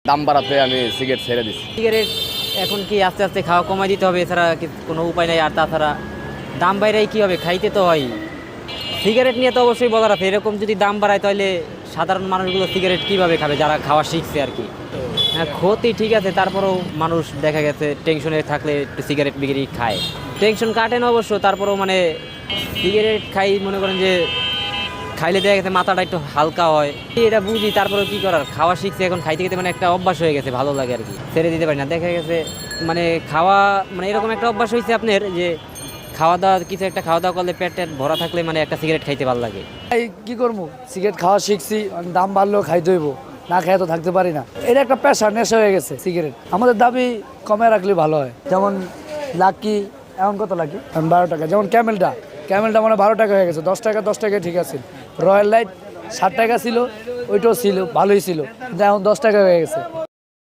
দাম বাড়াতে আমি সিগারেট ছেড়ে দিচ্ছি। সিগারেট এখন কি আস্তে আস্তে খাওয়া কমাই দিতে হবে, এছাড়া কোনো উপায় নাই। আর তাছাড়া দাম বাইরেই কী হবে, খাইতে তো হয়। সিগারেট নিয়ে তো অবশ্যই বলার আছে, এরকম যদি দাম বাড়ায় তাহলে সাধারণ মানুষগুলো সিগারেট কীভাবে খাবে, যারা খাওয়া শিখছে আর কি। হ্যাঁ, ক্ষতি ঠিক আছে, তারপরেও মানুষ দেখা গেছে টেনশনে থাকলে একটু সিগারেট বিগিরি খায়। টেনশন কাটে না অবশ্য, তারপরেও মানে সিগারেট খাই মনে করেন যে খাইলে দেখা গেছে মাথাটা একটু হালকা হয়, এটা বুঝি। তারপরে কি করার, খাওয়া শিখছে এখন, খাইতে খেতে মানে একটা অভ্যাস হয়ে গেছে, ভালো লাগে আর কি, ছেড়ে দিতে পারি না। দেখা গেছে মানে খাওয়া মানে এরকম একটা অভ্যাস হয়েছে আপনার যে খাওয়া দাওয়া কিছু একটা খাওয়া দাওয়া করলে পেট ভরা থাকলে মানে একটা সিগারেট খাইতে ভালো লাগে। এই কি করবো, সিগারেট খাওয়া শিখছি, দাম বাড়লেও খাইতে হইব, না খাই তো থাকতে পারি না। এটা একটা পেশা, নেশা হয়ে গেছে সিগারেট। আমাদের দাবি কমে রাখলে ভালো হয়। যেমন লাকি এখন কত লাকি, 12 টাকা। যেমন ক্যামেলটা মানে 12 টাকা হয়ে গেছে। 10 টাকা ঠিক আছে। রয়্যাল লাইট 60 টাকা ছিল, ওইটাও ছিল, ভালোই ছিল, কিন্তু এখন 10 টাকা হয়ে গেছে।